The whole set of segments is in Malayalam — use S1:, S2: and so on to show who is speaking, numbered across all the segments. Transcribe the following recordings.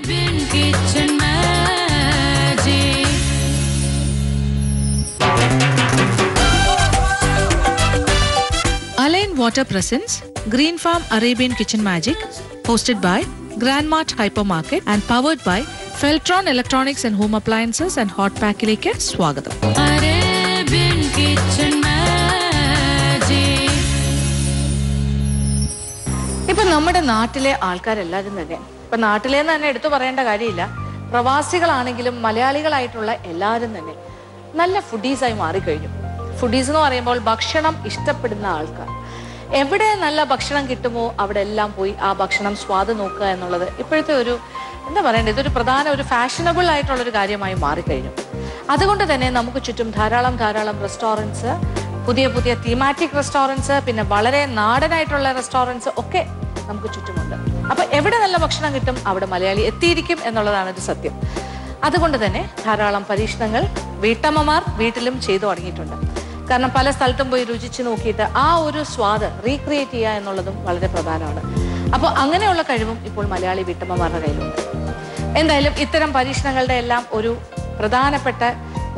S1: Arabian Kitchen Magic.
S2: Align Water presents Green Farm Arabian Kitchen Magic, hosted by Grandmart Hypermarket and powered by Feltron Electronics and Home Appliances and Hot Pack-ilekku swagatham.
S1: Arabian Kitchen Magic.
S3: ഇപ്പൊ നമ്മുടെ നാട്ടിലെ ആൾക്കാരെല്ലാവരും തന്നെ ഇപ്പൊ നാട്ടിലേന്ന് തന്നെ എടുത്തു പറയേണ്ട കാര്യമില്ല, പ്രവാസികളാണെങ്കിലും മലയാളികളായിട്ടുള്ള എല്ലാവരും തന്നെ നല്ല ഫുഡീസായി മാറിക്കഴിഞ്ഞു. ഫുഡീസ് എന്ന് പറയുമ്പോൾ ഭക്ഷണം ഇഷ്ടപ്പെടുന്ന ആൾക്കാർ. എവിടെ നല്ല ഭക്ഷണം കിട്ടുമോ അവിടെ എല്ലാം പോയി ആ ഭക്ഷണം സ്വാദ് നോക്കുക എന്നുള്ളത് ഇപ്പോഴത്തെ ഒരു എന്താ പറയണ്ടത്, ഇതൊരു പ്രധാന ഒരു ഫാഷനബിൾ ആയിട്ടുള്ളൊരു കാര്യമായി മാറിക്കഴിഞ്ഞു. അതുകൊണ്ട് തന്നെ നമുക്ക് ചുറ്റും ധാരാളം റെസ്റ്റോറൻറ്റ്സ്, പുതിയ തീമാറ്റിക് റെസ്റ്റോറൻറ്റ്സ്, പിന്നെ വളരെ നാടനായിട്ടുള്ള റെസ്റ്റോറൻറ്റ്സ് ഒക്കെ നമുക്ക് ചുറ്റുമുണ്ട്. അപ്പൊ എവിടെ നല്ല ഭക്ഷണം കിട്ടും അവിടെ മലയാളി എത്തിയിരിക്കും എന്നുള്ളതാണ് ഒരു സത്യം. അതുകൊണ്ട് തന്നെ ധാരാളം പരീക്ഷണങ്ങൾ വീട്ടമ്മമാർ വീട്ടിലും ചെയ്തു തുടങ്ങിയിട്ടുണ്ട്. കാരണം പല സ്ഥലത്തും പോയി രുചിച്ച് നോക്കിയിട്ട് ആ ഒരു സ്വാദ് റീക്രിയേറ്റ് ചെയ്യുക എന്നുള്ളതും വളരെ പ്രധാനമാണ്. അപ്പോൾ അങ്ങനെയുള്ള കഴിവും ഇപ്പോൾ മലയാളി വീട്ടമ്മമാരുടെ കയ്യിലുണ്ട്. എന്തായാലും ഇത്തരം പരീക്ഷണങ്ങളുടെ എല്ലാം ഒരു പ്രധാനപ്പെട്ട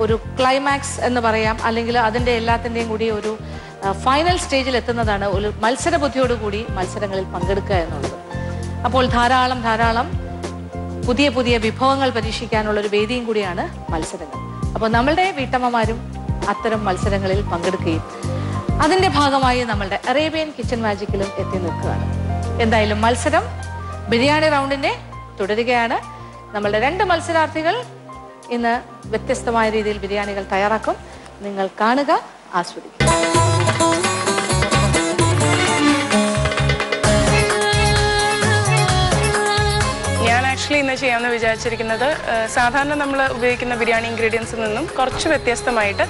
S3: ഒരു ക്ലൈമാക്സ് എന്ന് പറയാം, അല്ലെങ്കിൽ അതിൻ്റെ എല്ലാത്തിൻ്റെയും കൂടി ഒരു ഫൈനൽ സ്റ്റേജിൽ എത്തുന്നതാണ് ഒരു മത്സരബുദ്ധിയോടുകൂടി മത്സരങ്ങളിൽ പങ്കെടുക്കുക എന്നുള്ളത്. അപ്പോൾ ധാരാളം പുതിയ വിഭവങ്ങൾ പരീക്ഷിക്കാനുള്ള ഒരു വേദിയും കൂടിയാണ് മത്സരങ്ങൾ. അപ്പോൾ നമ്മളുടെ വീട്ടമ്മമാരും അത്തരം മത്സരങ്ങളിൽ പങ്കെടുക്കുകയും അതിൻ്റെ ഭാഗമായി നമ്മളുടെ അറേബ്യൻ കിച്ചൺ മാജിക്കിലും എത്തി നിൽക്കുകയാണ്. എന്തായാലും മത്സരം ബിരിയാണി റൗണ്ടിൻ്റെ തുടരുകയാണ്. നമ്മളുടെ 2 മത്സരാർത്ഥികൾ ഇന്ന് വ്യത്യസ്തമായ രീതിയിൽ ബിരിയാണികൾ തയ്യാറാക്കും. നിങ്ങൾ കാണുക, ആസ്വദിക്കുക.
S4: ഞാൻ ആക്ച്വലി ഇന്ന് ചെയ്യാമെന്ന് വിചാരിച്ചിരിക്കുന്നത് സാധാരണ നമ്മൾ ഉപയോഗിക്കുന്ന ബിരിയാണി ഇൻഗ്രീഡിയൻസിൽ നിന്നും കുറച്ച് വ്യത്യസ്തമായിട്ട്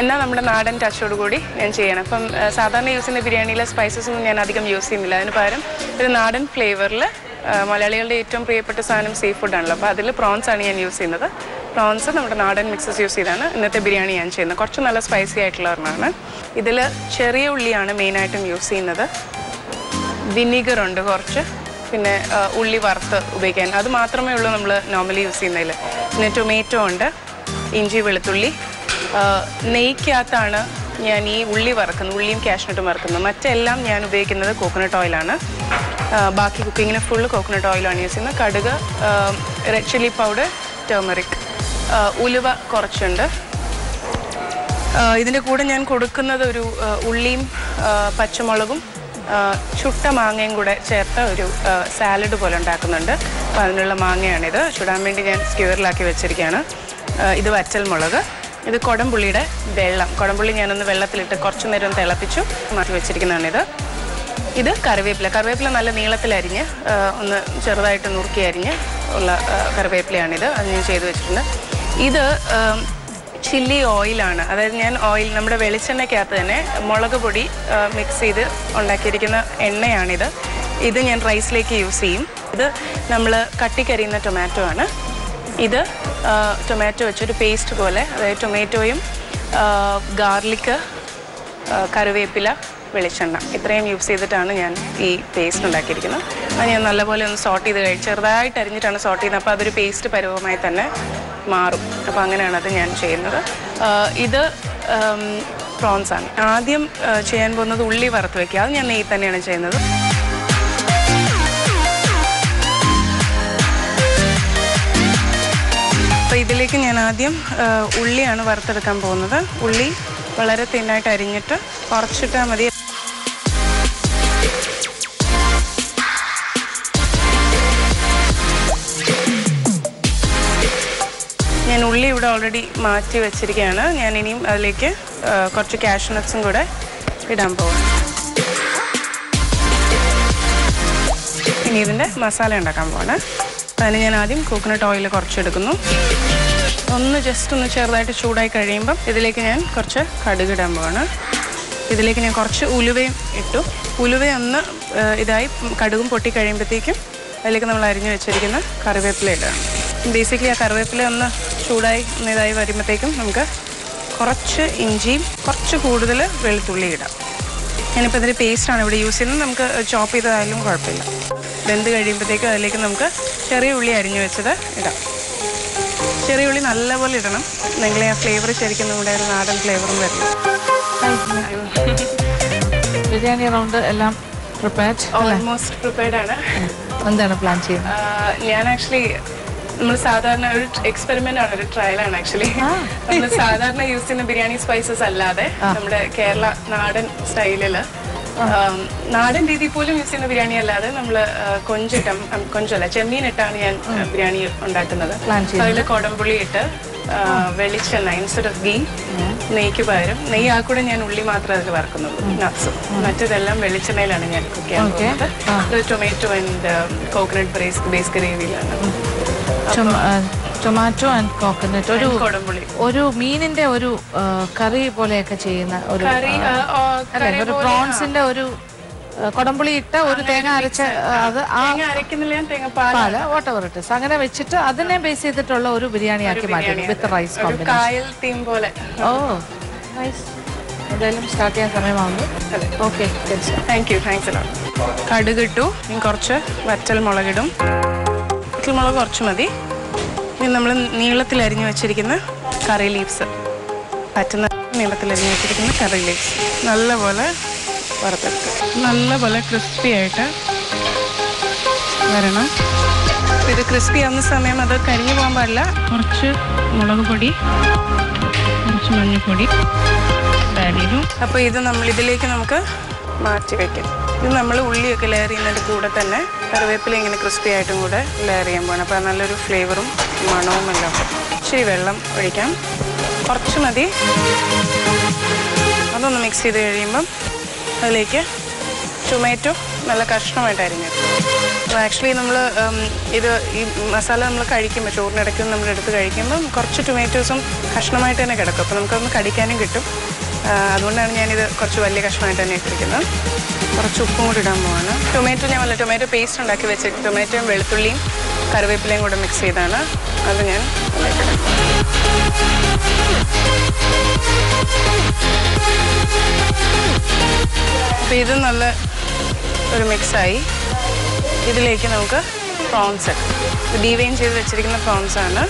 S4: എന്നാൽ നമ്മുടെ നാടൻ ടച്ചോടുകൂടി ഞാൻ ചെയ്യണം. അപ്പം സാധാരണ യൂസ് ചെയ്യുന്ന ബിരിയാണിയിലെ സ്പൈസസ് ഒന്നും ഞാൻ അധികം യൂസ് ചെയ്യുന്നില്ല. അതിന് പകരം ഒരു നാടൻ ഫ്ലേവറിൽ മലയാളികളുടെ ഏറ്റവും പ്രിയപ്പെട്ട സാധനം സീ ഫുഡാണല്ലോ. അപ്പോൾ അതിൽ പ്രോൺസ് ആണ് ഞാൻ യൂസ് ചെയ്യുന്നത്. പ്രോൺസ് നമ്മുടെ നാടൻ മിക്സസ് യൂസ് ചെയ്താണ് ഇന്നത്തെ ബിരിയാണി ഞാൻ ചെയ്യുന്നത്. കുറച്ച് നല്ല സ്പൈസി ആയിട്ടുള്ള ഒരെണ്ണമാണ്. ഇതിൽ ചെറിയ ഉള്ളിയാണ് മെയിനായിട്ടും യൂസ് ചെയ്യുന്നത്. വിനീഗറുണ്ട് കുറച്ച്, പിന്നെ ഉള്ളി വറുത്ത് ഉപയോഗിക്കാൻ, അത് മാത്രമേ ഉള്ളൂ നമ്മൾ നോർമലി യൂസ് ചെയ്യുന്നതിൽ. പിന്നെ ടൊമാറ്റോ ഉണ്ട്, ഇഞ്ചി വെളുത്തുള്ളി. നെയ്ക്കകത്താണ് ഞാൻ ഈ ഉള്ളി വറുക്കുന്നത്, ഉള്ളിയും കാഷ്നട്ടും വറുക്കുന്നത്. മറ്റെല്ലാം ഞാൻ ഉപയോഗിക്കുന്നത് കോക്കനട്ട് ഓയിലാണ്. ബാക്കി കുക്കിങ്ങിന് ഫുള്ള് കോക്കനട്ട് ഓയിലാണ് യൂസ് ചെയ്യുന്നത്. കടുക്, റെഡ് ചില്ലി പൗഡർ, ടേമറിക്, ഉലുവ കുറച്ചുണ്ട്. ഇതിൻ്റെ കൂടെ ഞാൻ കൊടുക്കുന്നത് ഒരു ഉള്ളിയും പച്ചമുളകും ചുട്ട മാങ്ങയും കൂടെ ചേർത്ത ഒരു സാലഡ് പോലെ ഉണ്ടാക്കുന്നുണ്ട്. അപ്പോൾ അതിനുള്ള മാങ്ങയാണിത്. ചുടാൻ വേണ്ടി ഞാൻ സ്ക്യൂറിലാക്കി വെച്ചിരിക്കുകയാണ്. ഇത് വറ്റൽ മുളക്, ഇത് കുടംപുള്ളിയുടെ വെള്ളം. കുടംപുള്ളി ഞാനൊന്ന് വെള്ളത്തിലിട്ട് കുറച്ച് നേരം തിളപ്പിച്ചു മാറ്റി വെച്ചിരിക്കുന്നതാണിത്. ഇത് കറിവേപ്പില നല്ല നീളത്തിലരിഞ്ഞ് ഒന്ന് ചെറുതായിട്ട് നുറുക്കി അരിഞ്ഞ് ഉള്ള കറിവേപ്പിലയാണിത്. അത് ഞാൻ ചെയ്ത് വെച്ചിട്ടുണ്ട്. ഇത് ചില്ലി ഓയിലാണ്. അതായത് ഞാൻ ഓയിൽ നമ്മുടെ വെളിച്ചെണ്ണയ്ക്കകത്ത് തന്നെ മുളക് പൊടി മിക്സ് ചെയ്ത് ഉണ്ടാക്കിയിരിക്കുന്ന എണ്ണയാണിത്. ഇത് ഞാൻ റൈസിലേക്ക് യൂസ് ചെയ്യും. ഇത് നമ്മൾ കട്ടിക്കരിയുന്ന ടൊമാറ്റോ ആണ്. ഇത് ടൊമാറ്റോ വെച്ചൊരു പേസ്റ്റ് പോലെ, അതായത് ടൊമാറ്റോയും ഗാർലിക്ക്, കറിവേപ്പില, വെളിച്ചെണ്ണ ഇത്രയും യൂസ് ചെയ്തിട്ടാണ് ഞാൻ ഈ പേസ്റ്റ് ഉണ്ടാക്കിയിരിക്കുന്നത്. അത് ഞാൻ നല്ലപോലെ ഒന്ന് സോട്ട് ചെയ്ത് ചെറുതായിട്ട് അരിഞ്ഞിട്ടാണ് സോട്ട് ചെയ്യുന്നത്. അപ്പോൾ അതൊരു പേസ്റ്റ് പരുവമായി തന്നെ മാറും. അപ്പോൾ അങ്ങനെയാണ് അത് ഞാൻ ചെയ്യുന്നത്. ഇത് പ്രോൺസാണ്. ആദ്യം ചെയ്യാൻ പോകുന്നത് ഉള്ളി വറുത്ത് വയ്ക്കുക. അത് ഞാൻ നെയ്യ് തന്നെയാണ് ചെയ്യുന്നത്. അപ്പോൾ ഇതിലേക്ക് ഞാൻ ആദ്യം ഉള്ളിയാണ് വറുത്തെടുക്കാൻ പോകുന്നത്. ഉള്ളി വളരെ തിന്നായിട്ട് അരിഞ്ഞിട്ട് കുറച്ചിട്ടാൽ മതി. ഞാൻ ഉള്ളി ഇവിടെ ഓൾറെഡി മാറ്റി വെച്ചിരിക്കുകയാണ്. ഞാൻ ഇനിയും അതിലേക്ക് കുറച്ച് കാഷ്നട്ട്സും കൂടെ ഇടാൻ പോകും. ഇനി ഇതിൻ്റെ മസാല ഉണ്ടാക്കാൻ പോവാണ്. അതിന് ഞാൻ ആദ്യം കോക്കനട്ട് ഓയിൽ കുറച്ചെടുക്കുന്നു. ജസ്റ്റ് ഒന്ന് ചെറുതായിട്ട് ചൂടായി കഴിയുമ്പം ഇതിലേക്ക് ഞാൻ കുറച്ച് കടുകിടാൻ പോവാണ്. ഇതിലേക്ക് ഞാൻ കുറച്ച് ഉലുവയും ഇട്ടു. ഉലുവയൊന്ന് ഇതായി കടുകും പൊട്ടി കഴിയുമ്പോഴത്തേക്കും അതിലേക്ക് നമ്മൾ അരിഞ്ഞു വെച്ചിരിക്കുന്ന കറിവേപ്പില ഇടാം. ബേസിക്കലി ആ കറിവേപ്പില ഒന്ന് ചൂടായി ഇതായി വരുമ്പോഴത്തേക്കും നമുക്ക് കുറച്ച് ഇഞ്ചിയും കുറച്ച് കൂടുതൽ വെളുത്തുള്ളി ഇടാം. ഞാനിപ്പോൾ ഇതിൻ്റെ പേസ്റ്റാണ് ഇവിടെ യൂസ് ചെയ്യുന്നത്. നമുക്ക് ചോപ്പ് ചെയ്തതായാലും കുഴപ്പമില്ല. വെന്ത് കഴിയുമ്പോഴത്തേക്കും അതിലേക്ക് നമുക്ക് ചെറിയ ഉള്ളി അരിഞ്ഞു വെച്ചത് ഇടാം. ചെറിയ ഉള്ളി നല്ലപോലെ ഇടണം, നിങ്ങളെ ആ ഫ്ലേവർ ശരിക്കും നമ്മുടെ ഒരു നാടൻ ഫ്ലേവറും വരണം.
S3: ബിരിയാണി റൗണ്ട് എല്ലാം പ്രിപ്പയർഡ്,
S4: ഓൾമോസ്റ്റ് പ്രിപ്പയർഡ് ആണ്.
S3: എന്താണ് പ്ലാൻ ചെയ്യുന്നത്?
S4: ഞാൻ ആക്ച്വലി നമ്മൾ സാധാരണ ഒരു എക്സ്പെരിമെന്റ് ആണ്, ഒരു ട്രയലാണ് ആക്ച്വലി. നമ്മൾ സാധാരണ യൂസ് ചെയ്യുന്ന ബിരിയാണി സ്പൈസസ് അല്ലാതെ നമ്മുടെ കേരള നാടൻ സ്റ്റൈലില് നാടൻ രീതിയിൽ പോലും യൂസ് ചെയ്യുന്ന ബിരിയാണി അല്ലാതെ നമ്മൾ കൊഞ്ചല്ല ചെമ്മീനിട്ടാണ് ഞാൻ ബിരിയാണി ഉണ്ടാക്കുന്നത്. അതിൽ കൊടംപുളി ഇട്ട് വെളിച്ചെണ്ണ ഇൻസ്റ്റെഡ് ഓഫ് ഗീ, നെയ്ക്ക് പകരം നെയ്യ് ആ കൂടെ ഞാൻ ഉള്ളി മാത്രമേ അതിൽ വറക്കുന്നുള്ളൂ, നട്ട്സും. മറ്റേതെല്ലാം വെളിച്ചെണ്ണയിലാണ് ഞാൻ കുക്ക് ചെയ്യാൻ പോകുന്നത്. ടൊമാറ്റോ ആൻഡ് കോക്കനട്ട് ബേസ് ഗ്രേവിയിലാണ്.
S3: ടൊമാറ്റോ ആൻഡ് കോക്കനട്ട്,
S4: ഒരു
S3: മീനിന്റെ ഒരു കറി പോലെയൊക്കെ ചെയ്യുന്ന ഒരു പ്രോൺസിന്റെ ഒരു കൊടംപുളി ഇട്ട ഒരു തേങ്ങ അരച്ച അത് പാല് വാട്ടവർ ഇട്ട് അങ്ങനെ വെച്ചിട്ട് അതിനെ ബേസ് ചെയ്തിട്ടുള്ള ഒരു ബിരിയാണി ആക്കി മാറ്റും with rice combination. Oh nice. എന്തായാലും സ്റ്റാർട്ട് ചെയ്യാൻ സമയമാകുന്നു. Okay,
S4: thank you. കടുകിട്ടു, ഇനി കുറച്ച് വറ്റൽ മുളകിടും. വറ്റൽ മുളക് കുറച്ച് മതി. ഇനി നമ്മൾ നീളത്തിൽ അരിഞ്ഞു വെച്ചിരിക്കുന്ന കറി ലീവ്സ്, പറ്റുന്ന നീളത്തിൽ അരിഞ്ഞു വെച്ചിരിക്കുന്ന കറി ലീവ്സ് നല്ലപോലെ വറുത്തെടുക്കുക. നല്ലപോലെ ക്രിസ്പി ആയിട്ട് വരണം. ഇത് ക്രിസ്പി ആവുന്ന സമയം അത് കരിഞ്ഞു പോകാൻ പാടില്ല. കുറച്ച് മുളക് പൊടി, കുറച്ച് മഞ്ഞൾപ്പൊടി ആഡ് ചെയ്തു. അപ്പോൾ ഇത് ഇതിലേക്ക് നമുക്ക് മാറ്റി വയ്ക്കാം. ഇത് നമ്മൾ ഉള്ളിയൊക്കെ ലെയർ ചെയ്യുന്നതിൻ്റെ കൂടെ തന്നെ കറിവേപ്പില ഇങ്ങനെ ക്രിസ്പി ആയിട്ടും കൂടെ ലെയർ ചെയ്യാൻ പോകണം. അപ്പോൾ നല്ലൊരു ഫ്ലേവറും മണവും എല്ലാം. ഇച്ചിരി വെള്ളം ഒഴിക്കാം, കുറച്ച് മതി. അതൊന്ന് മിക്സ് ചെയ്ത് കഴിയുമ്പം അതിലേക്ക് ടൊമാറ്റോ നല്ല കഷ്ണമായിട്ട് അരിഞ്ഞത്. അപ്പോൾ ആക്ച്വലി നമ്മൾ ഇത് ഈ മസാല നമ്മൾ കഴിക്കുമ്പോൾ ചോറിനിടയ്ക്ക് നമ്മൾ എടുത്ത് കഴിക്കുമ്പം കുറച്ച് ടൊമാറ്റോസും കഷ്ണമായിട്ട് തന്നെ കിടക്കും. അപ്പോൾ നമുക്കൊന്ന് കടിക്കാനും കിട്ടും. അതുകൊണ്ടാണ് ഞാനിത് കുറച്ച് വലിയ കഷ്ണമായിട്ട് തന്നെ ഇട്ടിരിക്കുന്നത്. കുറച്ച് ഉപ്പും കൂടി ഇടാൻ പോവാണ്. ടൊമാറ്റോ പേസ്റ്റ് ഉണ്ടാക്കി വെച്ചിട്ട് ടൊമാറ്റോയും വെളുത്തുള്ളിയും കറിവേപ്പിലയും കൂടെ മിക്സ് ചെയ്താണ് അത് ഞാൻ ഇടാം. അപ്പോൾ ഇത് നല്ല ഒരു മിക്സായി. ഇതിലേക്ക് നമുക്ക് പ്രോൺസ്, ഡീവെയിൻ ചെയ്ത് വെച്ചിരിക്കുന്ന പ്രോൺസാണ്.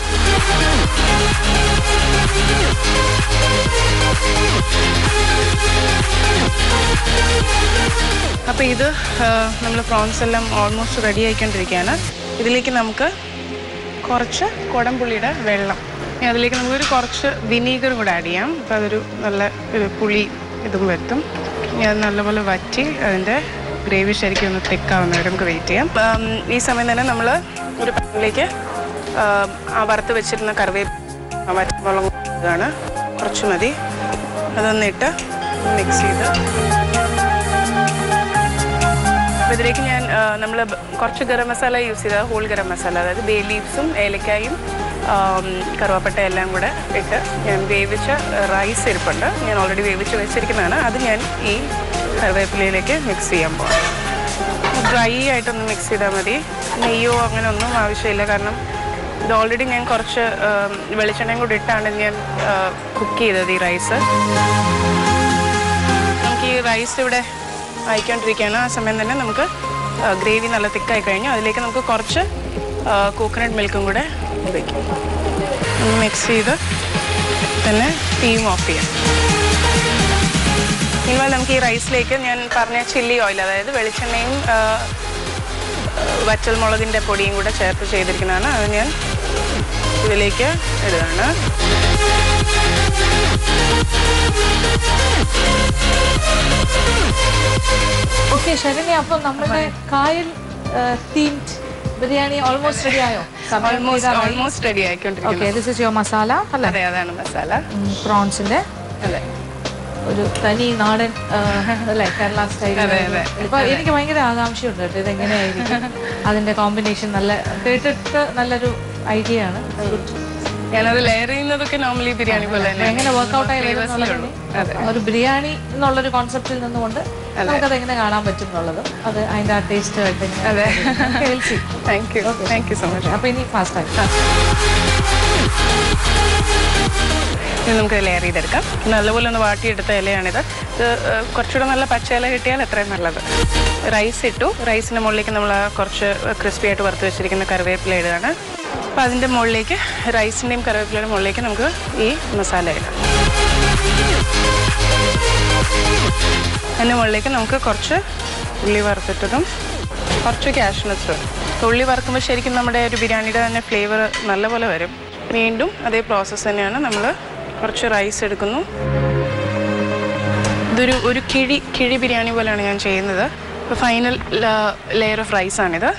S4: അപ്പോൾ ഇത് നമ്മൾ പ്രോൺസ് എല്ലാം ഓൾമോസ്റ്റ് റെഡി ആയിക്കൊണ്ടിരിക്കുകയാണ്. ഇതിലേക്ക് നമുക്ക് കുറച്ച് കുടംപുളിയുടെ വെള്ളം, അതിലേക്ക് നമുക്കൊരു കുറച്ച് വിനീഗറും കൂടെ ആഡ് ചെയ്യാം. അപ്പോൾ അതൊരു നല്ല ഒരു പുളി ഇതും വരുത്തും. അത് നല്ലപോലെ വറ്റി അതിൻ്റെ ഗ്രേവി ശരിക്കും ഒന്ന് തിക്കാവുന്ന വരെ നമുക്ക് വെയിറ്റ് ചെയ്യാം. ഈ സമയം തന്നെ നമ്മൾ ഒരു പാനിലേക്ക് ആ വറുത്ത് വെച്ചിരുന്ന വറ്റൽമുളക് ഇതാണ്, കുറച്ച് മതി. അതൊന്നിട്ട് മിക്സ് ചെയ്ത് അപ്പോൾ ഇതിലേക്ക് നമ്മൾ കുറച്ച് ഗരം മസാല യൂസ് ചെയ്ത ഹോൾ ഗരം മസാല, അതായത് ബേ ലീവ്സും ഏലക്കായും കറുവാപ്പട്ട എല്ലാം കൂടെ ഇട്ട് ഞാൻ വേവിച്ച റൈസ് ഇരിപ്പുണ്ട്. ഞാൻ ഓൾറെഡി വേവിച്ച് വെച്ചിരിക്കുന്നതാണ്. അത് ഞാൻ ഈ കറിവേപ്പിലയിലേക്ക് മിക്സ് ചെയ്യാൻ പോകാം. ഡ്രൈ ആയിട്ടൊന്ന് മിക്സ് ചെയ്താൽ മതി. നെയ്യോ അങ്ങനെ ഒന്നും ആവശ്യമില്ല. കാരണം ഇത് ഓൾറെഡി ഞാൻ കുറച്ച് വെളിച്ചെണ്ണയും കൂടി ഇട്ടാണ് ഞാൻ കുക്ക് ചെയ്തത് ഈ റൈസ്. നമുക്ക് ഈ റൈസ് ഇവിടെ ആയിക്കൊണ്ടിരിക്കുകയാണ്. ആ സമയം തന്നെ നമുക്ക് ഗ്രേവി നല്ല തിക്കായി കഴിഞ്ഞു. അതിലേക്ക് നമുക്ക് കുറച്ച് കോക്കനട്ട് മിൽക്കും കൂടെ വയ്ക്കും. മിക്സ് ചെയ്ത് തന്നെ തീം ഓഫ് ചെയ്യാം. ഇനിമേൽ നമുക്ക് ഈ റൈസിലേക്ക് ഞാൻ പറഞ്ഞ ചില്ലി ഓയിൽ, അതായത് വെളിച്ചെണ്ണയും വറ്റൽമുളകിൻ്റെ പൊടിയും കൂടെ ചേർത്ത് ചെയ്തിരിക്കുന്നതാണ്. അത് ഞാൻ ഇതിലേക്ക് ഇടുകയാണ്.
S3: ഓക്കെ ശരണ്യ, അപ്പം നമ്മുടെ കായൽ തീംഡ് ബിരിയാണി ഓൾമോസ്റ്റ് റെഡി ആയോ?
S4: ഓൾമോസ്റ്റ് റെഡി ആയിക്കൊണ്ടിരിക്കുന്നു.
S3: Okay, this is your masala അല്ലേ?
S4: അതെ, അതാണ് മസാല.
S3: പ്രോൺസിന്റെ
S4: അതെ,
S3: ഒരു തനി നാടൻ അല്ലേ, കേരള സ്റ്റൈൽ. ഇപ്പൊ എനിക്ക് ഭയങ്കര ആകാംക്ഷയുണ്ട് കേട്ടോ, ഇതെങ്ങനെയായിരിക്കും അതിന്റെ കോമ്പിനേഷൻ. കേട്ടിട്ട് നല്ലൊരു ഐഡിയ ആണ്.
S4: ഞാനത് ലെയർ ചെയ്യുന്നതൊക്കെ നോർമലി ബിരിയാണി പോലെ തന്നെ
S3: എങ്ങനെ വർക്ക്ഔട്ട് ആയി വരുന്നുള്ളത്, ഒരു ബിരിയാണി എന്നുള്ളൊരു കോൺസെപ്റ്റിൽ നിന്നുകൊണ്ട് നമുക്കത് എങ്ങനെ കാണാൻ പറ്റും എന്നുള്ളതും അത് അതിന്റെ ആ ടേസ്റ്റ് ആയിട്ട്.
S4: അതെ, താങ്ക് യു സോ മച്ച്.
S3: അപ്പൊ ഇനി ഫാസ്റ്റ് ആയി
S4: ഇത് നമുക്ക് ലെയർ ചെയ്തെടുക്കാം. നല്ലപോലെ ഒന്ന് വാട്ടിയെടുത്ത ഇലയാണിത്. ഇത് കുറച്ചുകൂടെ നല്ല പച്ച ഇല കിട്ടിയാൽ അത്രയും നല്ലത്. റൈസ് ഇട്ടു. റൈസിൻ്റെ മുകളിലേക്ക് നമ്മൾ കുറച്ച് ക്രിസ്പി ആയിട്ട് വറുത്ത് വെച്ചിരിക്കുന്ന കറിവേപ്പില ഇടുകയാണ്. അപ്പോൾ അതിൻ്റെ മുകളിലേക്ക് റൈസിൻ്റെയും കറിവേപ്പിലയുടെ മുകളിലേക്ക് നമുക്ക് ഈ മസാല ഇടാം. അതിൻ്റെ മുകളിലേക്ക് നമുക്ക് കുറച്ച് ഉള്ളി വറുത്തിട്ടതും കുറച്ച് കാഷ്നട്ട്സും. ഉള്ളി വറുക്കുമ്പോൾ ശരിക്കും നമ്മുടെ ഒരു ബിരിയാണിയുടെ തന്നെ ഫ്ലേവർ നല്ലപോലെ വരും. വീണ്ടും അതേ പ്രോസസ്സ് തന്നെയാണ്. നമ്മൾ കുറച്ച് റൈസ് എടുക്കുന്നു. ഇതൊരു കിഴി ബിരിയാണി പോലെയാണ് ഞാൻ ചെയ്യുന്നത്. ഇപ്പോൾ ഫൈനൽ ലെയർ ഓഫ് റൈസാണിത്.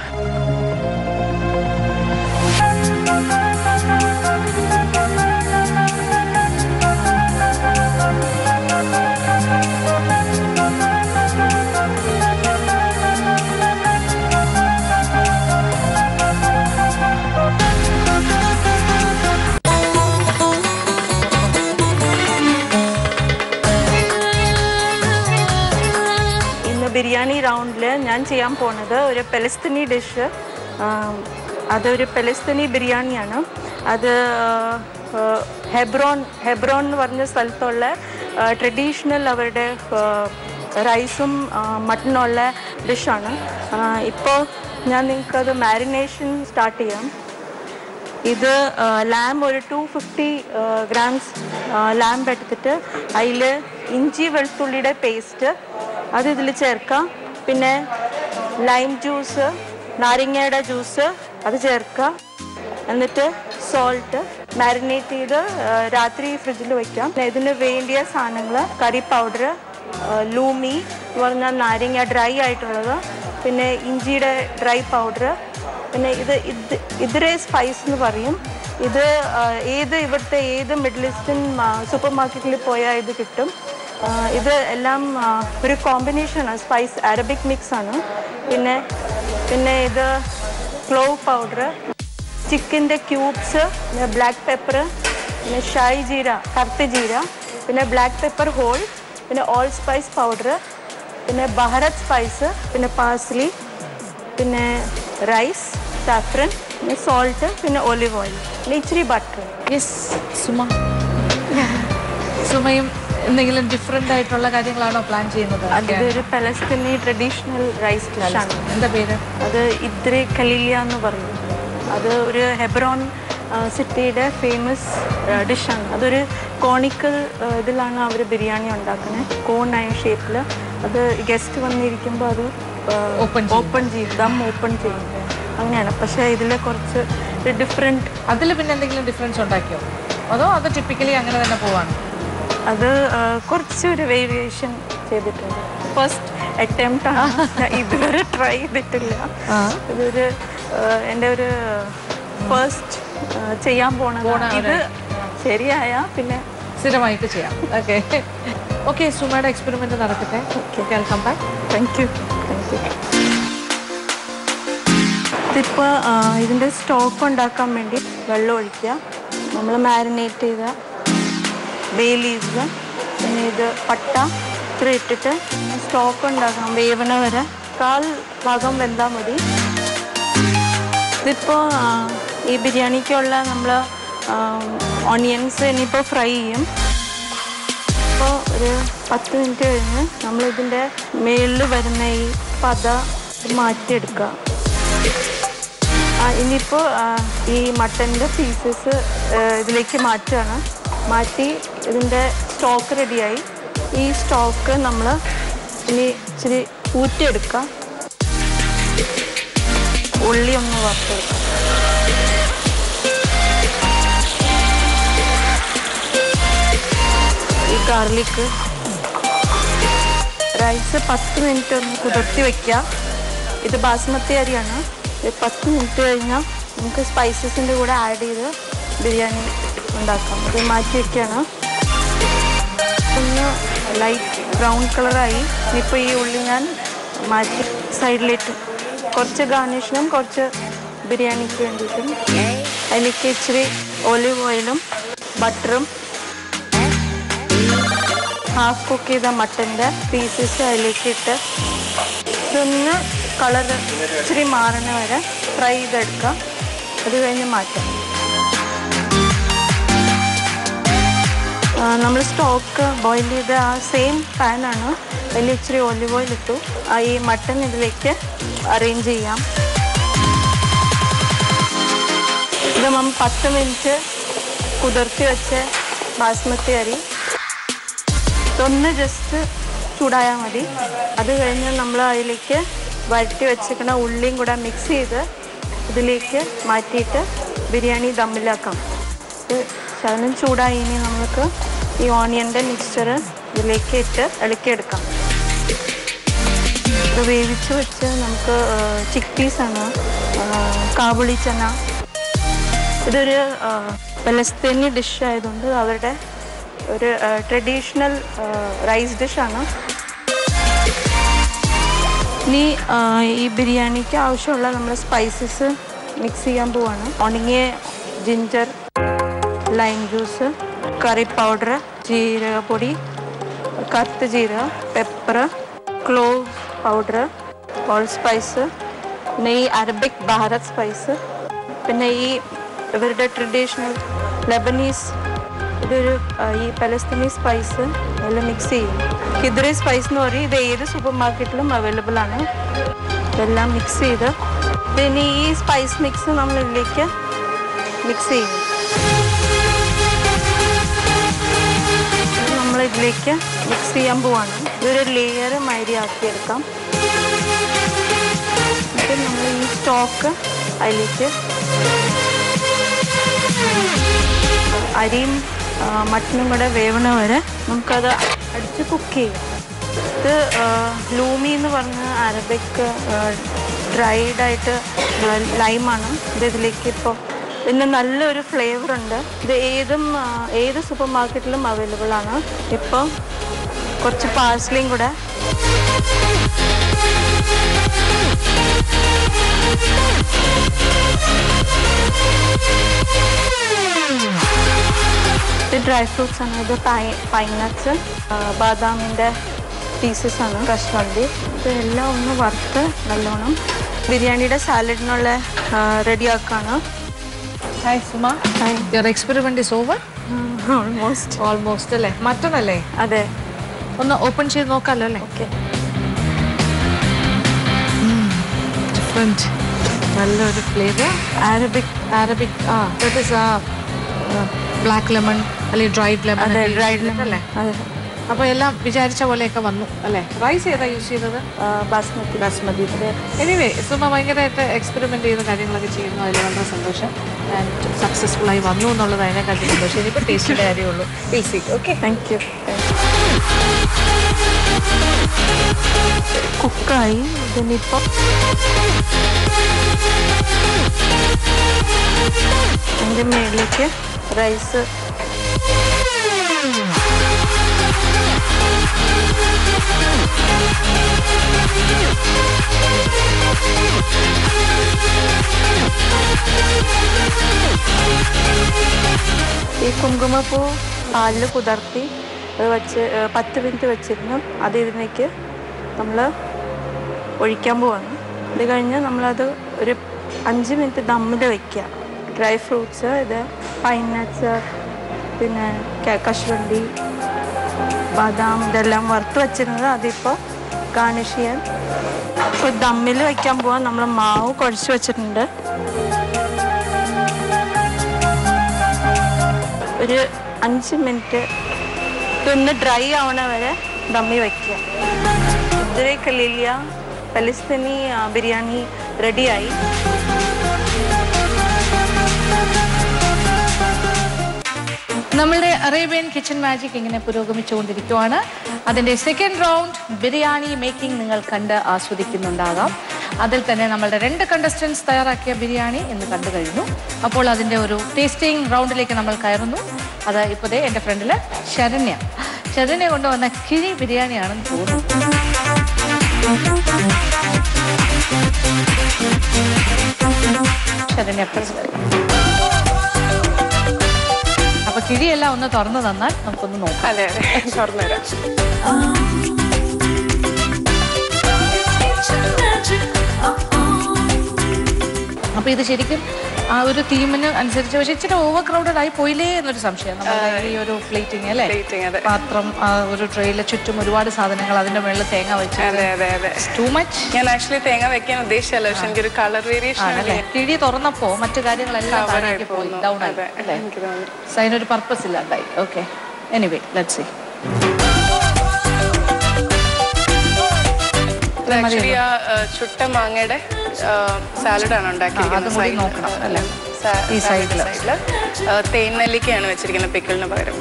S5: ബിരിയാണി റൗണ്ടിൽ ഞാൻ ചെയ്യാൻ പോകുന്നത് ഒരു പലസ്തീനി ഡിഷ്. അതൊരു പലസ്തീനി ബിരിയാണിയാണ്. അത് ഹെബ്രോൺ എന്ന് പറഞ്ഞ സ്ഥലത്തുള്ള ട്രഡീഷണൽ അവരുടെ റൈസും മട്ടനുള്ള ഡിഷാണ്. ഇപ്പോൾ ഞാൻ നിങ്ങൾക്കത് മാരിനേഷൻ സ്റ്റാർട്ട് ചെയ്യാം. ഇത് ലാം ഒരു 250 grams ലാമ്പ് എടുത്തിട്ട് അതിൽ ഇഞ്ചി വെളുത്തുള്ളിയുടെ പേസ്റ്റ് അത് ഇതിൽ ചേർക്കാം. പിന്നെ ലൈം ജ്യൂസ്, നാരങ്ങയുടെ ജ്യൂസ് അത് ചേർക്കുക. എന്നിട്ട് സോൾട്ട് മാരിനേറ്റ് ചെയ്ത് രാത്രി ഫ്രിഡ്ജിൽ വയ്ക്കാം. ഇതിന് വേണ്ടിയ സാധനങ്ങൾ കറി പൗഡർ, ലൂമി എന്ന് പറഞ്ഞാൽ നാരങ്ങ ഡ്രൈ ആയിട്ടുള്ളത്, പിന്നെ ഇഞ്ചിയുടെ ഡ്രൈ പൗഡർ, പിന്നെ ഇതിരെ സ്പൈസ് എന്ന് പറയും. ഇത് ഇവിടുത്തെ ഏത് മിഡിൽ ഈസ്റ്റേൺ സൂപ്പർ മാർക്കറ്റിൽ പോയാൽ ഇത് കിട്ടും. ഇത് എല്ലാം ഒരു കോമ്പിനേഷനാണ്. സ്പൈസ് അറബിക് മിക്സ് ആണ്. പിന്നെ ഇത് ക്ലോവ് പൗഡർ, ചിക്കൻ്റെ ക്യൂബ്സ്, പിന്നെ ബ്ലാക്ക് പെപ്പർ, പിന്നെ ഷായി ജീര, കറുത്ത ജീര, പിന്നെ ബ്ലാക്ക് പെപ്പർ ഹോൾ, പിന്നെ ഓൾ സ്പൈസ് പൗഡർ, പിന്നെ ബഹറത്ത് സ്പൈസ്, പിന്നെ പാസ്ലി, പിന്നെ റൈസ്, സാഫ്രൻ, പിന്നെ സോൾട്ട്, പിന്നെ ഒലിവ് ഓയിൽ, പിന്നെ ഇച്ചിരി ബട്ടർ.
S2: യെസ് സുമയും എന്തെങ്കിലും ഡിഫറെൻ്റ് ആയിട്ടുള്ള കാര്യങ്ങളാണോ പ്ലാൻ ചെയ്യുന്നത്?
S5: അതൊരു പലസ്തീനി ട്രഡീഷണൽ റൈസ് ഡിഷാണ്.
S2: എന്താ പേര്?
S5: അത് ഇദ്രി ഖലീലിയ എന്ന് പറയും. അത് ഒരു ഹെബ്രോൺ സിറ്റിയുടെ ഫേമസ് ഡിഷാണ്. അതൊരു കോണിക്കൽ ഇതിലാണ് അവർ ബിരിയാണി ഉണ്ടാക്കുന്നത്, കോണായ ഷേപ്പിൽ. അത് ഗസ്റ്റ് വന്നിരിക്കുമ്പോൾ അത് ഓപ്പൺ ചെയ്യും, ദം ഓപ്പൺ ചെയ്യും, അങ്ങനെയാണ്. പക്ഷേ ഇതിൽ കുറച്ച് ഡിഫറെൻറ്റ്.
S2: അതിൽ പിന്നെ എന്തെങ്കിലും ഡിഫറൻസ് ഉണ്ടാക്കിയോ, അതോ അത് ടിപ്പിക്കലി അങ്ങനെ തന്നെ പോവാണ്?
S5: അത് കുറച്ചൊരു വേരിയേഷൻ ചെയ്തിട്ടുണ്ട്. ഫസ്റ്റ് അറ്റംപ്റ്റ് ആണ്, ഇതുവരെ ട്രൈ ചെയ്തിട്ടില്ല. ഇതൊരു എൻ്റെ ഒരു ഫസ്റ്റ് ചെയ്യാൻ പോണത്. ഇത് ശരിയായ പിന്നെ
S2: സ്ഥിരമായിട്ട് ചെയ്യാം. ഓക്കെ സുമയുടെ എക്സ്പെരിമെന്റ് നടക്കട്ടെ. Welcome back.
S5: Thank you. ഇതിപ്പോൾ ഇതിൻ്റെ സ്റ്റോക്ക് ഉണ്ടാക്കാൻ വേണ്ടി വെള്ളം ഒഴിക്കുക. നമ്മൾ മാരിനേറ്റ് ചെയ്ത ബേ ലീവ്സ്, പിന്നെ ഇത് പട്ട ഇത്ര ഇട്ടിട്ട് സ്റ്റോക്ക് ഉണ്ടാക്കാം. വേവണ വരെ 1/4 ഭാഗം വെന്താൽ മതി. ഇതിപ്പോൾ ഈ ബിരിയാണിക്കുള്ള നമ്മൾ ഓണിയൻസ് ഇനിയിപ്പോൾ ഫ്രൈ ചെയ്യും. ഇപ്പോൾ ഒരു 10 മിനിറ്റ് കഴിഞ്ഞ് നമ്മളിതിൻ്റെ മേളിൽ വരുന്ന ഈ പത മാറ്റിയെടുക്കുക. ഇനിയിപ്പോൾ ഈ മട്ടൻ്റെ പീസസ് ഇതിലേക്ക് മാറ്റുകയാണ്. മാറ്റി ഇതിൻ്റെ സ്റ്റോക്ക് റെഡിയായി. ഈ സ്റ്റോക്ക് നമ്മൾ ഇനി ഇച്ചിരി ഊറ്റിയെടുക്കാം. ഉള്ളി ഒന്ന് വറുത്തെടുക്കാം. ഈ ഗാർലിക്ക്, റൈസ് 10 മിനിറ്റ് ഒന്ന് കുതിർത്തി വയ്ക്കുക. ഇത് ബാസ്മതി അരിയാണ്. 10 മിനിറ്റ് കഴിഞ്ഞാൽ നമുക്ക് സ്പൈസസിൻ്റെ കൂടെ ആഡ് ചെയ്ത് ബിരിയാണി ഉണ്ടാക്കാം. ഇത് മാറ്റി വയ്ക്കുകയാണ്. ഒന്ന് ലൈറ്റ് ബ്രൗൺ കളറായി. ഇനിയിപ്പോൾ ഈ ഉള്ളി ഞാൻ മാറ്റി സൈഡിലിട്ട് കുറച്ച് ഗാർണിഷിനും കുറച്ച് ബിരിയാണിക്ക് വേണ്ടിയിട്ടും അതിലേക്ക് ഇച്ചിരി ഒലിവ് ഓയിലും ബട്ടറും ഹാഫ് കുക്ക് ചെയ്ത മട്ടൻ്റെ പീസസ് അതിലേക്ക് ഇട്ട് ഇതൊന്ന് കളർ ഇച്ചിരി മാറണ വരെ ഫ്രൈ ചെയ്തെടുക്കാം. അത് കഴിഞ്ഞ് മാറ്റാം. നമ്മൾ സ്റ്റോക്ക് ബോയിൽ ചെയ്ത ആ സെയിം പാനാണ്. അതിൽ ഇച്ചിരി ഒലിവ് ഓയിൽ ഇട്ടു. ഈ മട്ടൺ ഇതിലേക്ക് അറേഞ്ച് ചെയ്യാം. ഇത് നമ്മൾ 10 മിനിറ്റ് കുതിർത്തി വെച്ച ബാസ്മതി അരി ഇതൊന്ന് ജസ്റ്റ് ചൂടായാൽ മതി. അത് കഴിഞ്ഞ് നമ്മൾ അതിലേക്ക് വഴറ്റി വെച്ചിരിക്കുന്ന ഉള്ളിയും കൂടെ മിക്സ് ചെയ്ത് ഇതിലേക്ക് മാറ്റിയിട്ട് ബിരിയാണി ദമ്മിലാക്കാം. ഇത് ശകലം ചൂടായി ഇനി നമുക്ക് ഈ ഓണിയൻ്റെ മിക്സ്ചർ ഇതിലേക്ക് ഇട്ട് ഇളക്കിയെടുക്കാം. ഇത് വേവിച്ച് വെച്ച് നമുക്ക് ചിക്ക് പീസാണ്, കാബുളി ചന. ഇതൊരു പലസ്തീനി ഡിഷ് ആയതുകൊണ്ട് അവരുടെ ഒരു ട്രഡീഷണൽ റൈസ് ഡിഷാണ്. ഇനി ഈ ബിരിയാണിക്ക് ആവശ്യമുള്ള നമ്മുടെ സ്പൈസസ് മിക്സ് ചെയ്യാൻ പോവാണ്. ഉണങ്ങിയ ginger, lime juice, curry powder, ജീരകപ്പൊടി, കറുത്ത ജീരക, pepper, clove powder, whole spice, പിന്നെ ഈ അറബിക് ഭാരത് സ്പൈസ്, പിന്നെ ഈ ഇവരുടെ ട്രഡീഷണൽ ലെബനീസ് ഇതൊരു ഈ പലസ്തീനി സ്പൈസ് എല്ലാം മിക്സ് ചെയ്യും. ഹിദ്രി സ്പൈസ് എന്ന് പറയും. ഇത് ഏത് സൂപ്പർ മാർക്കറ്റിലും അവൈലബിൾ ആണ്. ഇതെല്ലാം മിക്സ് ചെയ്ത് പിന്നെ ഈ സ്പൈസ് മിക്സ് നമ്മൾ ഇതിലേക്ക് മിക്സ് ചെയ്യും. നമ്മൾ ഇതിലേക്ക് മിക്സ് ചെയ്യാൻ പോവാണ്. ഇതൊരു ലെയർ മാതിരി ആക്കിയെടുക്കാം. എന്നിട്ട് നമ്മൾ ഈ സ്റ്റോക്ക് അതിലേക്ക് അരിയും മട്ടനും കൂടെ വേവണ വരെ നമുക്കത് അടിച്ച് കുക്ക് ചെയ്യാം. ഇത് ലൂമി എന്ന് പറഞ്ഞ അറബിക് ഡ്രൈഡായിട്ട് ലൈമാണ്. ഇത് ഇതിലേക്ക് ഇപ്പോൾ ഇതിന് നല്ലൊരു ഫ്ലേവർ ഉണ്ട്. ഇത് ഏത് സൂപ്പർ മാർക്കറ്റിലും അവൈലബിൾ ആണ്. ഇപ്പോൾ കുറച്ച് പാഴ്സലിയും കൂടെ ഇത് ഡ്രൈ ഫ്രൂട്ട്സ് ആണ്. ഇത് പൈൻ നട്ട്സ്, ബാദാമിൻ്റെ പീസസ് ആണ്, കശുവണ്ടി. ഇത് എല്ലാം ഒന്ന് വറുത്ത് നല്ലോണം ബിരിയാണിയുടെ സാലഡിനുള്ള റെഡിയാക്കാണ്.
S2: Hi Suma.
S5: Hi.
S2: Your experiment is over?
S3: Almost
S2: അല്ലേ? മട്ടൺ അല്ലേ?
S5: അതെ.
S2: ഒന്ന് ഓപ്പൺ ചെയ്ത് നോക്കാമല്ലോ അല്ലേ?
S5: ഓക്കെ.
S2: ഡിഫറെൻറ്റ്, നല്ലൊരു flavour. Arabic that is black lemon അല്ലെങ്കിൽ ഡ്രൈഡ് ലെമൺ.
S5: ഡ്രൈഡ് ലെമൺ
S2: അല്ലേ?
S5: അതെ.
S2: അപ്പോൾ എല്ലാം വിചാരിച്ച പോലെയൊക്കെ വന്നു അല്ലേ? റൈസ് ഏതാ യൂസ് ചെയ്തത്? ബാസ്മതി. എനിവേ സുമ ഭയങ്കരമായിട്ട് എക്സ്പെരിമെൻ്റ് ചെയ്യുന്ന കാര്യങ്ങളൊക്കെ ചെയ്യുന്നു. അതിൽ വളരെ സന്തോഷം. ആൻഡ് സക്സസ്ഫുള്ളായി വന്നു എന്നുള്ളത് അതിനെക്കാട്ടി സന്തോഷം. ഇനിയിപ്പോൾ ടേസ്റ്റിൻ്റെ കാര്യമുള്ളൂ. Okay,
S5: thank U. കുക്കായി. ഇതിനിപ്പോൾ അതിൻ്റെ മേളിലേക്ക് റൈസ് ഈ കുങ്കുമപ്പൂ പാലിൽ കുതിർത്തി അത് വെച്ച് 10 മിനിറ്റ് വെച്ചിരുന്നു. അത് ഇതിലേക്ക് നമ്മൾ ഒഴിക്കാൻ പോവാണ്. ഇത് കഴിഞ്ഞ് നമ്മളത് ഒരു 5 മിനിറ്റ് ദമ്മിൽ വയ്ക്കുക. ഡ്രൈ ഫ്രൂട്ട്സ്, ഇത് പൈൻ നട്ട്സ്, പിന്നെ കശുവണ്ടി, ബാദാം, ഇതെല്ലാം വറുത്ത് വെച്ചിരുന്നത് അതിപ്പോൾ ഗാർണിഷ് ചെയ്യാൻ ഇപ്പോൾ ദമ്മിൽ വയ്ക്കാൻ പോവാൻ. നമ്മൾ മാവ് കുഴച്ച് വെച്ചിട്ടുണ്ട്. ഒരു 5 മിനിറ്റ് ഇതൊന്ന് ഡ്രൈ ആവണ വരെ ദമ്മി വയ്ക്കുക. ഇതുവരെ കലീലിയ പലസ്തീനി ബിരിയാണി റെഡിയായി.
S2: നമ്മളുടെ അറേബ്യൻ കിച്ചൺ മാജിക് ഇങ്ങനെ പുരോഗമിച്ചുകൊണ്ടിരിക്കുകയാണ്. അതിൻ്റെ സെക്കൻഡ് റൗണ്ട് ബിരിയാണി മേക്കിംഗ് നിങ്ങൾ കണ്ട് ആസ്വദിക്കുന്നുണ്ടാകാം. അതിൽ തന്നെ നമ്മളുടെ 2 കണ്ടസ്റ്റൻസ് തയ്യാറാക്കിയ ബിരിയാണി ഇന്ന് കണ്ടു കഴിഞ്ഞു. അപ്പോൾ അതിൻ്റെ ഒരു ടേസ്റ്റിംഗ് റൗണ്ടിലേക്ക് നമ്മൾ കയറുന്നു. അത് ഇപ്പോഴേ എൻ്റെ ഫ്രണ്ടിൽ ശരണ്യ കൊണ്ടുവന്ന കിഴി ബിരിയാണിയാണെന്ന് തോന്നുന്നു. ശരണ്യ, അപ്പൊ കിഴിയെല്ലാം ഒന്ന് തുറന്നു തന്നാൽ നമുക്കൊന്ന് നോക്കാം.
S4: അതെ അതെ, തുറന്നുതരാം.
S2: അപ്പൊ ഇത് ശരിക്കും ആ ഒരു തീമിന് അനുസരിച്ച്. പക്ഷെ ഇച്ചിരി ഓവർ ക്രൗഡഡ് ആയി പോയില്ലേ എന്നൊരു സംശയം നമ്മുടെ ഈ ഒരു പ്ലേറ്റിംഗ് അല്ലേ. പാത്രം ഒരു ട്രെയില് ചുറ്റും ഒരുപാട് സാധനങ്ങൾ, അതിന്റെ മുകളിൽ തേങ്ങ വെച്ച് ടു മച്ച്.
S4: ഞാൻ ആക്ച്വലി തേങ്ങ വെക്കാൻ ഉദ്ദേശിച്ചല്ലോ, പക്ഷെ എനിക്കൊരു കളർ വേരിയേഷൻ
S2: ആണല്ലേ. കിഴി തുറന്നപ്പോ മറ്റു കാര്യങ്ങളെല്ലാം താഴേക്ക് പോയി, ഡൗൺ ആയി അല്ലേ. സോ അതിനൊരു പർപ്പസ് ഇല്ലാണ്ടായി. Okay, anyway let's see.
S4: Actually ആ ചുട്ട മാങ്ങയുടെ സാലഡാണ് ഉണ്ടാക്കിയിരിക്കുന്നത്.
S2: നോക്കണം അല്ലേ. ഈ സൈഡില്
S4: തേൻ നെല്ലിക്കയാണ് വെച്ചിരിക്കുന്നത് പിക്കിളിന് പകരം.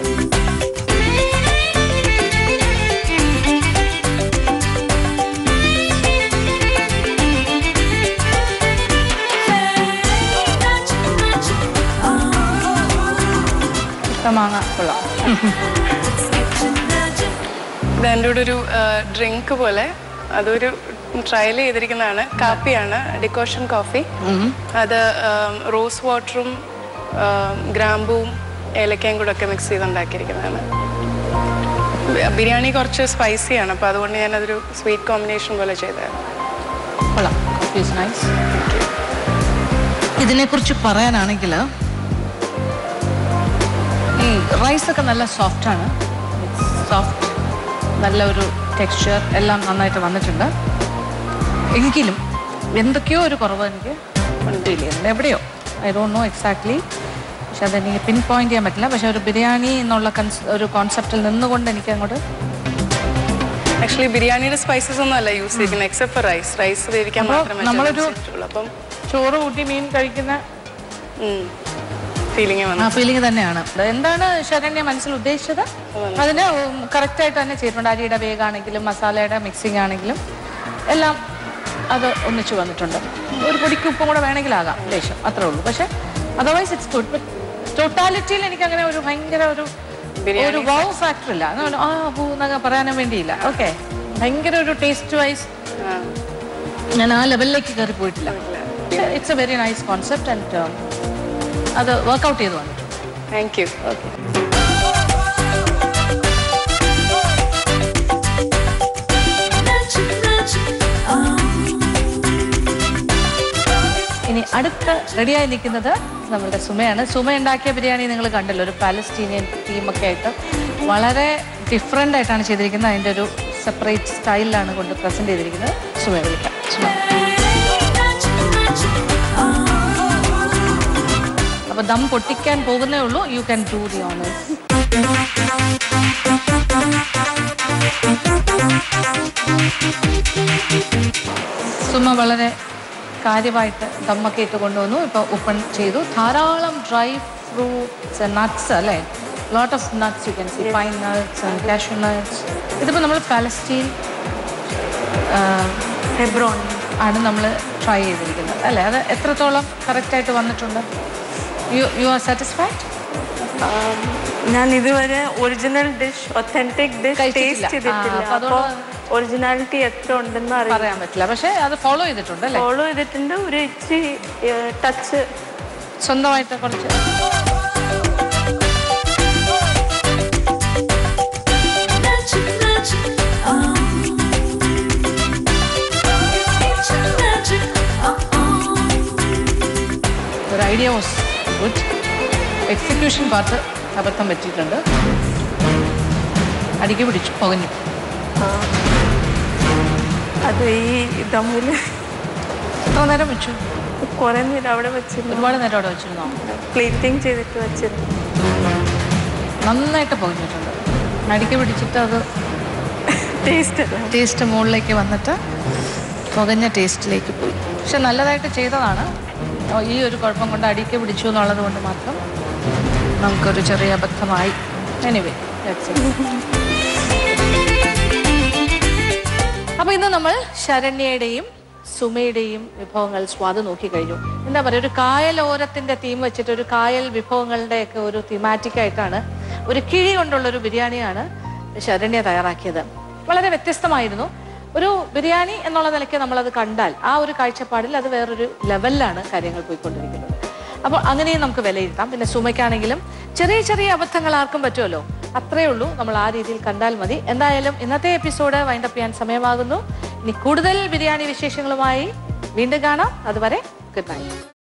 S2: മാങ്ങ കൊള്ളാം.
S4: ഇത് എൻ്റെ കൂടെ ഒരു ഡ്രിങ്ക് പോലെ, അതൊരു ട്രയൽ ചെയ്തിരിക്കുന്നതാണ്. കാപ്പിയാണ്, ഡിക്കോഷൻ കോഫി. അത് റോസ് വാട്ടറും ഗ്രാമ്പൂവും ഏലക്കയും കൂടെ ഒക്കെ മിക്സ് ചെയ്തുണ്ടാക്കിയിരിക്കുന്നതാണ്. ബിരിയാണി കുറച്ച് സ്പൈസിയാണ്, അപ്പോൾ അതുകൊണ്ട് ഞാനതൊരു സ്വീറ്റ് കോമ്പിനേഷൻ പോലെ ചെയ്തതാണ്.
S2: കൊള്ളാം. ഇതിനെക്കുറിച്ച് പറയാനാണെങ്കിൽ ഈ റൈസൊക്കെ നല്ല സോഫ്റ്റാണ്. സോഫ്റ്റ്, നല്ല ഒരു ടെക്സ്ചർ എല്ലാം നന്നായിട്ട് വന്നിട്ടുണ്ട്. എങ്കിലും എന്തൊക്കെയോ ഒരു കുറവ് എനിക്ക് ഫീൽ ചെയ്യുന്നുണ്ട് എവിടെയോ. ഐ ഡോണ്ട് നോ എക്സാക്ട്ലി, പക്ഷെ അതെനിക്ക് പിൻ പോയിന്റ് ചെയ്യാൻ പറ്റില്ല. പക്ഷെ ഒരു ബിരിയാണി എന്നുള്ള ഒരു കോൺസെപ്റ്റിൽ നിന്നുകൊണ്ട് എനിക്ക് അങ്ങോട്ട്
S4: ആക്ച്വലി ബിരിയാണിയുടെ സ്പൈസസ് ഒന്നും അല്ല യൂസ് ചെയ്തിരിക്കുന്നത്, എക്സെപ്റ്റ് ഫോർ റൈസ് വേവിക്കാൻ മാത്രമേ.
S2: നമ്മളൊരു ചോറ് കൂട്ടി മീൻ കഴിക്കുന്ന ഫീലിംഗ് തന്നെയാണ്. എന്താണ് ശരണ്യ മനസ്സിൽ ഉദ്ദേശിച്ചത് അതിന് കറക്റ്റായിട്ട് തന്നെ ചെയ്തിട്ടുണ്ട്. അരിയുടെ വേഗാണെങ്കിലും മസാലയുടെ മിക്സിംഗ് ആണെങ്കിലും എല്ലാം അത് ഒന്നിച്ചു വന്നിട്ടുണ്ട്. ഒരു പൊടിക്ക് ഉപ്പും കൂടെ വേണമെങ്കിലാകാം ലേശം, അത്രേ ഉള്ളൂ. പക്ഷെ അതർവൈസ് ഇറ്റ്സ് ഗുഡ്. ബട്ട് ടോട്ടാലിറ്റിയിൽ എനിക്ക് അങ്ങനെ ഒരു ഭയങ്കര ഒരു വൗ ഫാക്ടർ ഇല്ല. ആ ഹൂ എന്നൊക്കെ പറയാനും വേണ്ടിയില്ല. ഓക്കെ, ഭയങ്കര ഒരു ടേസ്റ്റ് വൈസ് ഞാൻ ആ ലെവലിലേക്ക് കയറി പോയിട്ടില്ല. It's A very nice concept and അത് വർക്ക്ഔട്ട് ചെയ്ത് വന്നിട്ടുണ്ട്.
S4: Thank you.
S2: ഓക്കെ, ഇനി അടുത്ത റെഡിയായി നിൽക്കുന്നത് നമ്മളുടെ സുമയാണ്. സുമ ഉണ്ടാക്കിയ ബിരിയാണി നിങ്ങൾ കണ്ടല്ലോ, ഒരു പാലസ്റ്റീനിയൻ തീമൊക്കെ ആയിട്ട് വളരെ ഡിഫറെൻ്റ് ആയിട്ടാണ് ചെയ്തിരിക്കുന്നത്. അതിൻ്റെ ഒരു സെപ്പറേറ്റ് സ്റ്റൈലിലാണ് കൊണ്ട് പ്രസൻറ്റ് ചെയ്തിരിക്കുന്നത്. സുമയെ വിളിക്കാം. സുമ, അപ്പോൾ ദം പൊട്ടിക്കാൻ പോകുന്നേ ഉള്ളൂ. You can do the honours. Suma വളരെ കാര്യമായിട്ട് ദമ്മൊക്കെ ഇട്ട് കൊണ്ടുവന്നു. ഇപ്പോൾ ഓപ്പൺ ചെയ്തു. ധാരാളം ഡ്രൈ ഫ്രൂട്ട്സ് നട്ട്സ് അല്ലേ, lot of nuts you can see, pine nuts and cashew nuts. ഇതിപ്പോൾ നമ്മൾ പാലസ്റ്റീൻ ഹെബ്രോൺ ആണ് നമ്മൾ ട്രൈ ചെയ്തിരിക്കുന്നത് അല്ലേ. അത് എത്രത്തോളം കറക്റ്റായിട്ട് വന്നിട്ടുണ്ട്? You are satisfied?
S5: ഞാൻ ഇതുവരെ original dish, authentic dish taste ചെയ്തിട്ടില്ല. അപ്പോൾ ഒറിജിനാലിറ്റി എത്ര ഉണ്ടെന്ന്
S2: പറയാൻ പറ്റില്ല. പക്ഷേ അത് ഫോളോ ചെയ്തിട്ടുണ്ട് അല്ലേ?
S5: ഫോളോ ചെയ്തിട്ടുണ്ട്. ഒരു ഇച്ചിരി ടച്ച്
S2: സ്വന്തമായിട്ട് കുറച്ച്. ഒരു idea was good. Execution part അബദ്ധം പറ്റിയിട്ടുണ്ട്. അടിക്ക് പിടിച്ചു, പുകഞ്ഞു.
S5: അത് ഈ ദമ്മിൽ
S2: എത്ര നേരം വെച്ചു?
S5: കുറേ നേരം അവിടെ വെച്ചിരുന്നു.
S2: ഒരുപാട് നേരം അവിടെ വെച്ചിരുന്നോ?
S5: പ്ലേറ്റിംഗ് ചെയ്തിട്ട് വെച്ചിരുന്നു.
S2: നന്നായിട്ട് പുകഞ്ഞിട്ടുണ്ട്. അടിക്ക് പിടിച്ചിട്ട് അത് ടേസ്റ്റ് മുകളിലേക്ക് വന്നിട്ട് പുകഞ്ഞ ടേസ്റ്റിലേക്ക് പോയി. പക്ഷെ നല്ലതായിട്ട് ചെയ്തതാണ്. ഈ ഒരു കുഴപ്പം കൊണ്ട് അടിക്ക് പിടിച്ചു എന്നുള്ളത് കൊണ്ട് മാത്രം നമുക്കൊരു ചെറിയ അബദ്ധമായി. എനിവേ, അപ്പോൾ ഇന്ന് നമ്മൾ ശരണ്യയുടെയും സുമയുടെയും വിഭവങ്ങൾ സ്വാദ് നോക്കിക്കഴിഞ്ഞു. എന്താ പറയുക, ഒരു കായലോരത്തിൻ്റെ തീം വെച്ചിട്ട് ഒരു കായൽ വിഭവങ്ങളുടെയൊക്കെ ഒരു തീമാറ്റിക് ആയിട്ടാണ് ഒരു കിഴി കൊണ്ടുള്ളൊരു ബിരിയാണിയാണ് ശരണ്യ തയ്യാറാക്കിയത്. വളരെ വ്യത്യസ്തമായിരുന്നു. ഒരു ബിരിയാണി എന്നുള്ള നിലയ്ക്ക് നമ്മളത് കണ്ടാൽ ആ ഒരു കാഴ്ചപ്പാടിൽ അത് വേറൊരു ലെവലിലാണ് കാര്യങ്ങൾ പോയിക്കൊണ്ടിരിക്കുന്നത്. അപ്പോൾ അങ്ങനെയും നമുക്ക് വിലയിരുത്താം. പിന്നെ സുമയ്ക്കാണെങ്കിലും ചെറിയ ചെറിയ അബദ്ധങ്ങൾ ആർക്കും പറ്റുമല്ലോ, അത്രയേ ഉള്ളൂ. നമ്മൾ ആ രീതിയിൽ കണ്ടാൽ മതി. എന്തായാലും ഇന്നത്തെ എപ്പിസോഡ് വൈൻഡപ്പ് ചെയ്യാൻ സമയമാകുന്നു. ഇനി കൂടുതൽ ബിരിയാണി വിശേഷങ്ങളുമായി വീണ്ടും കാണാം. അതുവരെ ഗുഡ് നൈറ്റ്.